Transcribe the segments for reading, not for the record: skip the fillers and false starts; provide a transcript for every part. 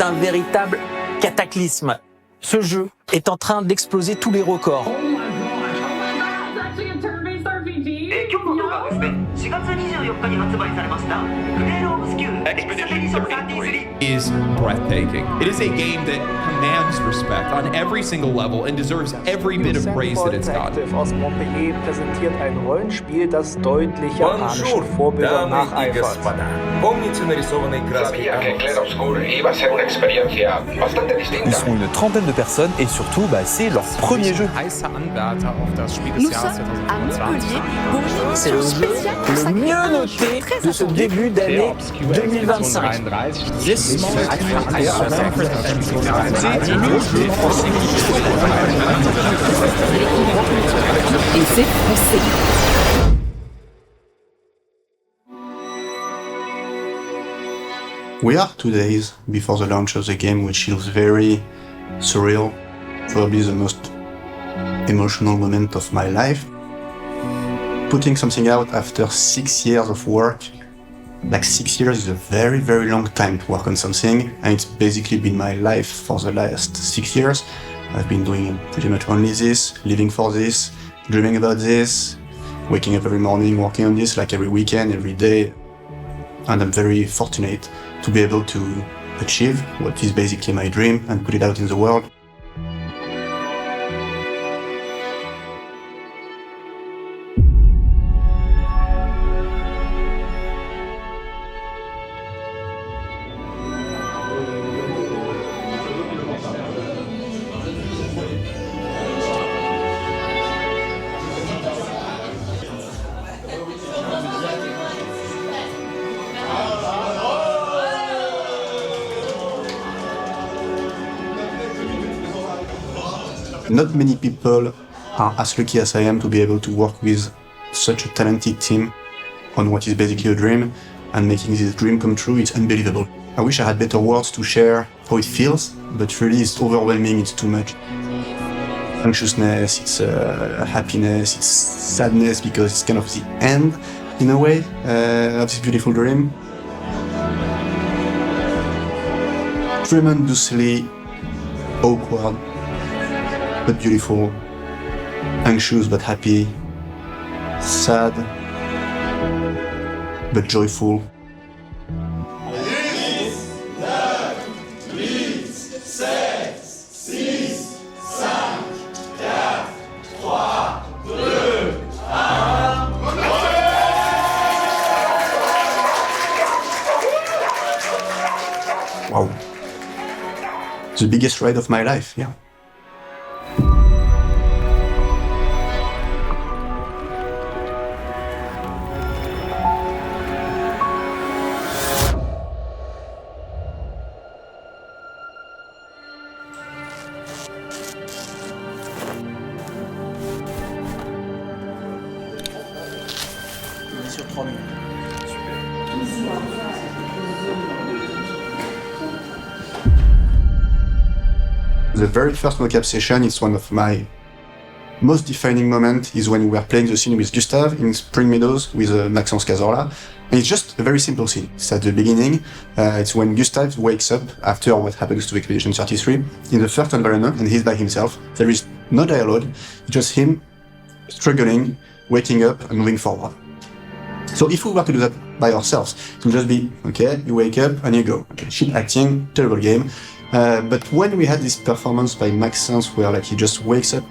un véritable cataclysme. Ce jeu est en train d'exploser tous les records. Is breathtaking. It is a game that commands respect on every single level and deserves every bit of praise that it's gotten. Sandfall Interactive aus Montpellier präsentiert ein Rollenspiel, das deutlich japanischen Vorbildern nacheifert. Clair Obscur iba a ser una experiencia bastante distinta. Ils sont une trentaine de personnes et surtout, c'est leur premier jeu. Nous sommes à Montpellier pour une C'est émission le jeu spéciale le consacrée mieux à un jeu noté très de ce attendu. début d'année 2025. Et c'est français. We are 2 days before the launch of the game, which feels very surreal, probably the most emotional moment of my life. Putting something out after 6 years of work, like 6 years is a very, very long time to work on something, and it's basically been my life for the last 6 years. I've been doing pretty much only this, living for this, dreaming about this, waking up every morning, working on this, like every weekend, every day, and I'm very fortunate to be able to achieve what is basically my dream and put it out in the world. Not many people are as lucky as I am to be able to work with such a talented team on what is basically a dream, and making this dream come true. It's unbelievable. I wish I had better words to share how it feels, but really it's overwhelming, it's too much. Anxiousness, it's happiness, it's sadness, because it's kind of the end, in a way, of this beautiful dream. Tremendously awkward, but beautiful, anxious but happy, sad but joyful. Wow. The biggest ride of my life, yeah. Sur 3 minutes. The very first mocap session is one of my most defining moments, is when we were playing the scene with Gustave in Spring Meadows with Maxence Cazorla. And it's just a very simple scene. It's at the beginning. It's when Gustave wakes up after what happens to Expedition 33 in the first environment, and he's by himself. There is no dialogue, just him struggling, waking up and moving forward. So if we were to do that by ourselves, it would just be, okay, you wake up and you go. Okay, shit acting, terrible game. But when we had this performance by Maxence where like he just wakes up,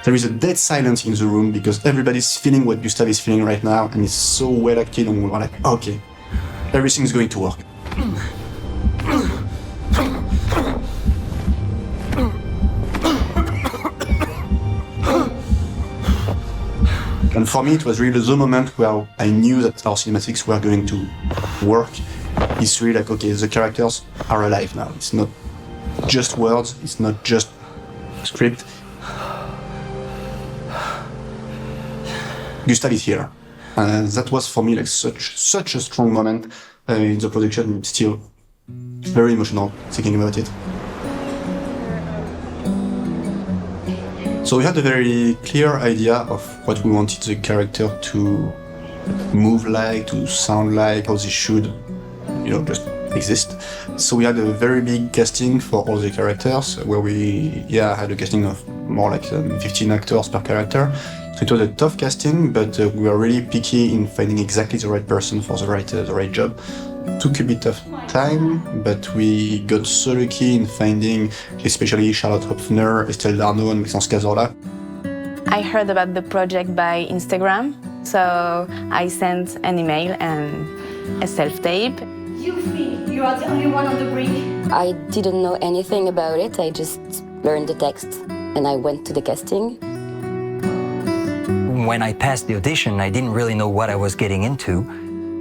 there is a dead silence in the room because everybody's feeling what Gustave is feeling right now, and it's so well acted, and we're like, okay, everything's going to work. And for me, it was really the moment where I knew that our cinematics were going to work. It's really like, okay, the characters are alive now. It's not just words, it's not just script. Gustave is here. That was for me like such a strong moment in the production. It's still very emotional thinking about it. So we had a very clear idea of what we wanted the character to move like, to sound like, how they should, just exist. So we had a very big casting for all the characters, where we had a casting of more like 15 actors per character. So it was a tough casting, but we were really picky in finding exactly the right person for the right job. It took a bit of time, but we got so lucky in finding especially Charlotte Hopfner, Estelle Darnaud, and Maxence Cazorla. I heard about the project by Instagram, so I sent an email and a self-tape. You feel you are the only one on the brink. I didn't know anything about it. I just learned the text and I went to the casting. When I passed the audition, I didn't really know what I was getting into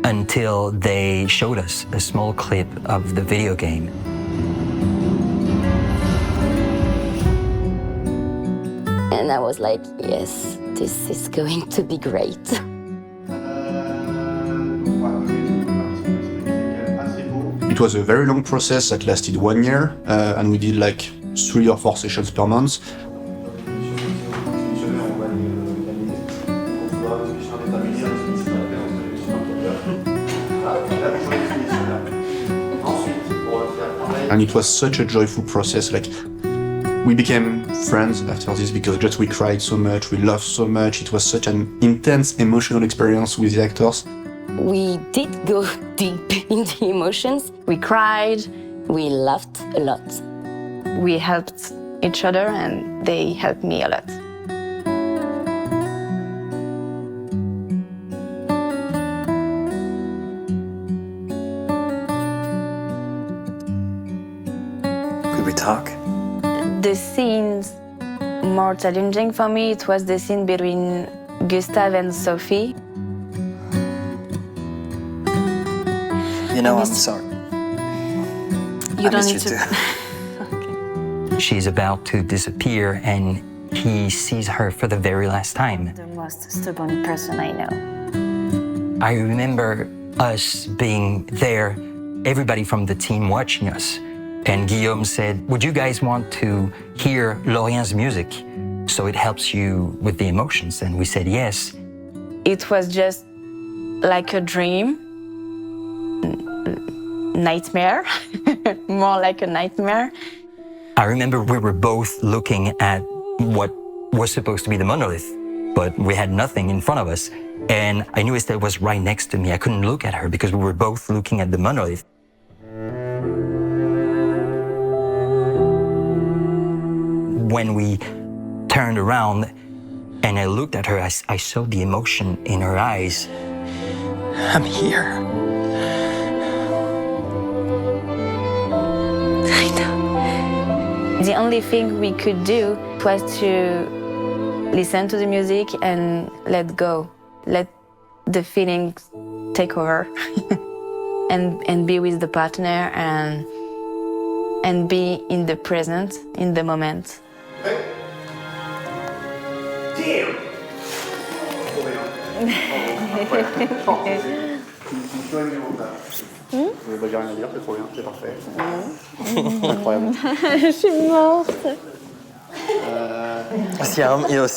until they showed us a small clip of the video game. And I was like, yes, this is going to be great. It was a very long process that lasted 1 year, and we did like 3 or 4 sessions per month. And it was such a joyful process. Like, we became friends after this because just we cried so much, we laughed so much. It was such an intense emotional experience with the actors. We did go deep in the emotions. We cried, We laughed a lot. we helped each other, and they helped me a lot. Could we talk? The scenes more challenging for me, it was the scene between Gustave and Sophie. I'm sorry. You I don't miss need you to. too. She's about to disappear and he sees her for the very last time. The most stubborn person I know. I remember us being there, everybody from the team watching us. And Guillaume said, would you guys want to hear Lorien's music so it helps you with the emotions? And we said yes. It was just like a dream, nightmare, more like a nightmare. I remember we were both looking at what was supposed to be the monolith, but we had nothing in front of us. And I knew Estelle was right next to me. I couldn't look at her because we were both looking at the monolith. When we turned around and I looked at her, I saw the emotion in her eyes. I'm here. I know. The only thing we could do was to listen to the music and let go, let the feelings take over, and be with the partner and be in the present, in the moment. Vous n'avez rien à dire, c'est trop bien, c'est parfait. Incroyable. Je suis morte.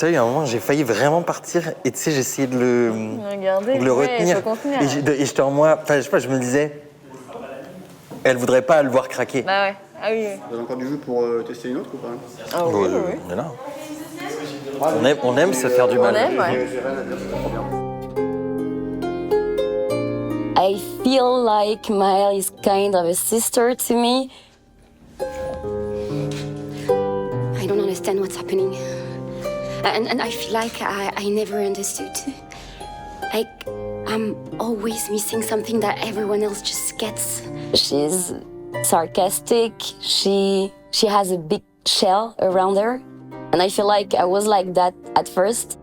Il y a un moment, j'ai failli vraiment partir et tu sais, j'ai essayé de le retenir. Et j'étais en moi, je sais pas, je me disais, elle voudrait pas le voir craquer. Bah ouais, ah oui. Vous avez encore du jus pour tester une autre ou pas? Ah oui, oui. Mais non. On aime se faire du mal. On aime, ouais. J'ai rien à dire, c'est trop bien. I feel like Maëlle is kind of a sister to me. I don't understand what's happening. And I feel like I never understood. Like, I'm always missing something that everyone else just gets. She's sarcastic. She has a big shell around her. And I feel like I was like that at first.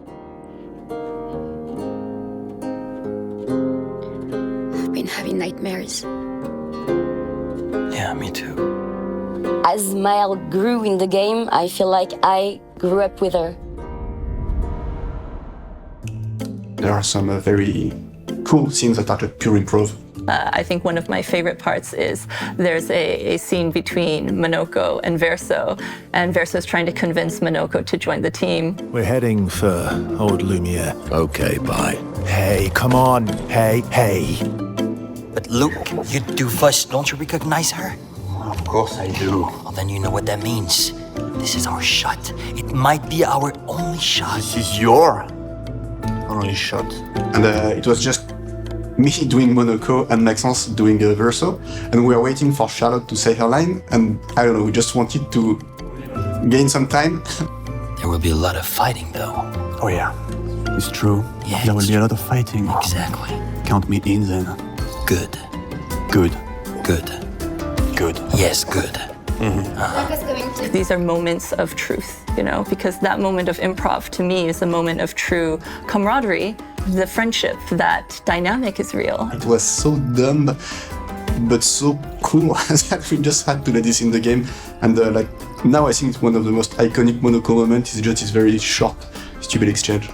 I've been having nightmares. Yeah, me too. As Maëlle grew in the game, I feel like I grew up with her. There are some very cool scenes that are just pure improv. I think one of my favorite parts is there's a scene between Monoco and Verso, and Verso's trying to convince Monoco to join the team. We're heading for Old Lumiere. Okay, bye. Hey, come on. Hey. But look, you doofus, don't you recognize her? Of course I do. Well, then you know what that means. This is our shot. It might be our only shot. This is your only shot. And it was just me doing Monoco and Maxence doing Verso, and we were waiting for Charlotte to say her line, and I don't know, we just wanted to gain some time. There will be a lot of fighting, though. Oh yeah, it's true. Yeah, there will be a lot of fighting. Exactly. Count me in then. Good. Good. Good. Good. Yes, good. These are moments of truth, you know, because that moment of improv to me is a moment of true camaraderie. The friendship, that dynamic is real. It was so dumb, but so cool that we just had to let this in the game. And like now I think it's one of the most iconic Monoco moments is just this very short, stupid exchange.